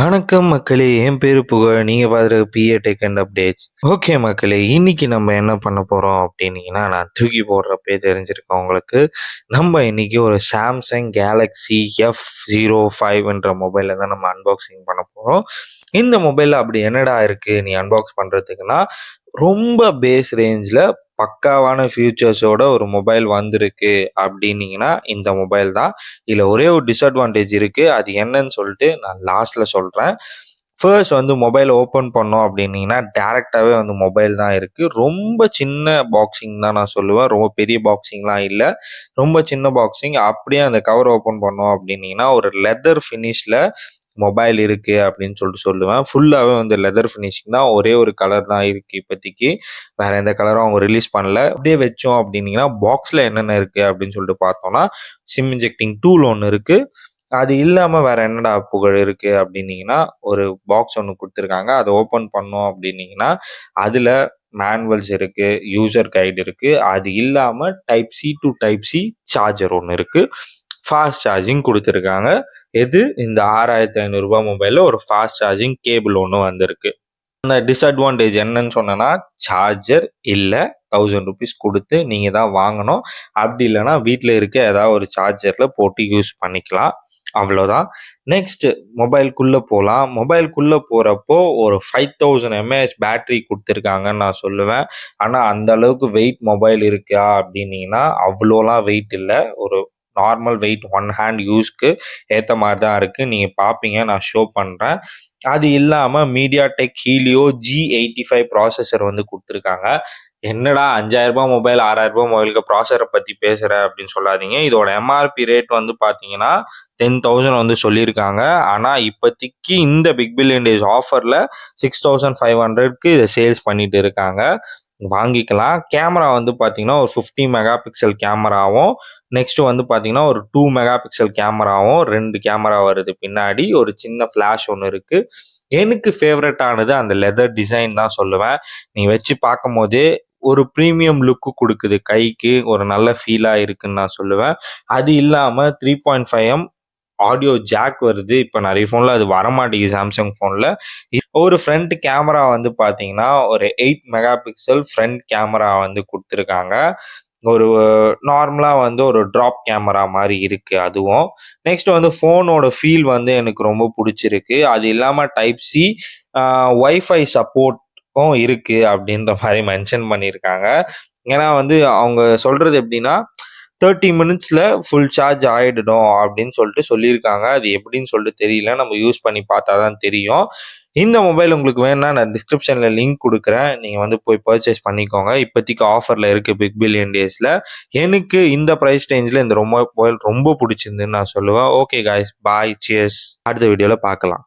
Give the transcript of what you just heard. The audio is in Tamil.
வணக்கம் மக்களே! என் பேரு புகழ். நீங்க பார்க்குறது BA tech and updates. Okay மக்களே, இன்னைக்கு நம்ம என்ன பண்ண போறோம் அப்டின்னீங்கன்னா, நான் தூக்கி போடுறப்பயே தெரிஞ்சிருக்கும் உங்களுக்கு. நம்ம இன்னைக்கு ஒரு Samsung Galaxy F05ன்ற மொபைல தான் நம்ம அன்பாக்சிங் பண்ண போறோம். இந்த மொபைல்ல அப்படி என்னடா இருக்கு நீ அன்பாக்ஸ் பண்றதுக்குன்னா, ரொம்ப பேஸ் ரேஞ்ச்ல பக்காவான ஃபியூச்சர்ஸோட ஒரு மொபைல் வந்திருக்கு அப்டின்னீங்கன்னா, இந்த மொபைல் தான். இதுல ஒரே ஒரு டிஸ்அட்வான்டேஜ் இருக்கு. அது என்னன்னு சொல்லிட்டு நான் லாஸ்ட்ல சொல்றேன். ஃபர்ஸ்ட் வந்து மொபைல் ஓப்பன் பண்ணோம் அப்படின்னீங்கன்னா, டைரக்ட்டாவே வந்து மொபைல் தான் இருக்கு. ரொம்ப சின்ன பாக்ஸிங் தான் நான் சொல்லுவேன். ரொம்ப பெரிய பாக்ஸிங்லாம் இல்ல. ரொம்ப சின்ன பாக்ஸிங். அப்படியே அந்த கவர் ஓப்பன் பண்ணோம் அப்படின்னீங்கன்னா, ஒரு லெதர் ஃபினிஷ்ல மொபைல் இருக்கு அப்படின்னு சொல்லிட்டு சொல்லுவேன். ஃபுல்லாவே வந்து லெதர் ஃபினிஷிங் தான். ஒரே ஒரு கலர் தான் இருக்கு இப்போதைக்கு. வேற எந்த கலரும் அவங்க ரிலீஸ் பண்ணல. அப்படியே வச்சோம் அப்படின்னீங்கன்னா, பாக்ஸ்ல என்னென்ன இருக்கு அப்படின்னு சொல்லிட்டு பார்த்தோம்னா, சிம் இன்ஜெக்டிங் டூல் ஒண்ணு இருக்கு. அது இல்லாம வேற என்னடா புகழ் இருக்கு அப்படின்னீங்கன்னா, ஒரு பாக்ஸ் ஒண்ணு குடுத்துருக்காங்க. அத ஓப்பன் பண்ணோம் அப்படின்னீங்கன்னா, அதுல மேனுவல்ஸ் இருக்கு, யூசர் கைடு இருக்கு. அது இல்லாம type C to type C charger ஒண்ணு இருக்கு. ஃபாஸ்ட் சார்ஜிங் குடுத்துருக்காங்க. எது இந்த ரூ. 6,500 மொபைல்ல ஒரு ஃபாஸ்ட் சார்ஜிங் கேபிள் ஒண்ணு வந்திருக்கு. அந்த டிஸ்அட்வான்டேஜ் என்னன்னு சொன்னேன்னா, சார்ஜர் இல்ல. ₹1000 குடுத்து நீங்க தான் வாங்கணும். அப்படி இல்லன்னா வீட்ல இருக்க ஏதாவது ஒரு சார்ஜர்ல போட்டு யூஸ் பண்ணிக்கலாம். அவ்வளோதான். நெக்ஸ்ட் மொபைல்குள்ள போலாம். மொபைல்குள்ள போறப்போ ஒரு 5000 எம்ஏஹெச் பேட்டரி குடுத்துருக்காங்கன்னு நான் சொல்லுவேன். ஆனா அந்த அளவுக்கு வெயிட் மொபைல் இருக்கா அப்படின்னீங்கன்னா, அவ்வளோலாம் வெயிட் இல்ல. ஒரு நார்மல் வெயிட் ஒன் ஹேண்ட் யூஸ்க்கு ஏத்த மாரி தான் இருக்கு. நீங்க பார்ப்பீங்க. நான் ஷோ பண்றேன். அது இல்லாம மீடியாடெக் ஹீலியோ G85 ப்ராசஸர் வந்து குடுத்துருக்காங்க. என்னடா ரூ. 5000 மொபைல், ரூ. 6000 மொபைலுக்கு ப்ராசஸர பத்தி பேசுற அப்படின்னு சொல்லாதீங்க. இதோட எம்ஆர்பி ரேட் வந்து பார்த்தீங்கன்னா, 10,000 வந்து சொல்லியிருக்காங்க. ஆனா இப்போதைக்கு இந்த பிக் பில்லியன் டேஸ் ஆஃபர்ல 6,500க்கு இத சேல்ஸ் பண்ணிட்டு இருக்காங்க. வாங்கிக்கலாம். கேமரா வந்து பார்த்தீங்கன்னா, ஒரு 50 மெகா பிக்சல் கேமராவும், நெக்ஸ்ட் வந்து பார்த்தீங்கன்னா, ஒரு 2 மெகா பிக்சல் கேமராவும் 2 கேமரா வருது பின்னாடி. ஒரு சின்ன ஃபிளாஷ் ஒண்ணு இருக்கு. எனக்கு ஃபேவரட் ஆனது அந்த லெதர் டிசைன் தான் சொல்லுவேன். நீங்க வச்சு பார்க்கும்போதே ஒரு பிரீமியம் லுக் குடுக்குது கைக்கு. ஒரு நல்ல ஃபீலா இருக்குன்னு நான் சொல்லுவேன். அது இல்லாம 3.5 ஆடியோ ஜாக் வருது. இப்ப நெறைய ஃபோன்ல அது வரமாட்டேங்குது Samsung ஃபோன்ல. ஒரு ஃப்ரண்ட் கேமரா வந்து பார்த்தீங்கன்னா, ஒரு 8 மெகா பிக்சல் ஃப்ரண்ட் கேமரா வந்து குடுத்துருக்காங்க. ஒரு நார்மலா வந்து ஒரு ட்ராப் கேமரா மாரி இருக்கு அதுவும். நெக்ஸ்ட் வந்து ஃபோனோட ஃபீல் வந்து எனக்கு ரொம்ப புடிச்சிருக்கு. அது இல்லாம டைப் சி வைஃபை சப்போர்ட்டும் இருக்கு அப்படின்ற மாரி மென்ஷன் பண்ணியிருக்காங்க. ஏன்னா வந்து அவங்க சொல்றது எப்படின்னா, 30 மினிட்ஸ்ல ஃபுல் சார்ஜ் ஆயிடும் அப்படின்னு சொல்லிட்டு சொல்லியிருக்காங்க. அது எப்படின்னு சொல்லிட்டு தெரியல. நம்ம யூஸ் பண்ணி பார்த்தா தான் தெரியும். இந்த மொபைல் உங்களுக்கு வேணும்னா நான் டிஸ்கிரிப்ஷன்ல லிங்க் குடுக்குறேன். நீங்க வந்து போய் பர்ச்சேஸ் பண்ணிக்கோங்க. இப்போதைக்கு ஆஃபர்ல இருக்கு பிக் பில்லியன் டேஸ்ல. எனக்கு இந்த பிரைஸ் ரேஞ்ச்ல இந்த மொபைல் ரொம்ப புடிச்சிருந்துன்னு நான் சொல்லுவேன். ஓகே காய்ஸ், பாய், சியர்ஸ். அடுத்த வீடியோல பார்க்கலாம்.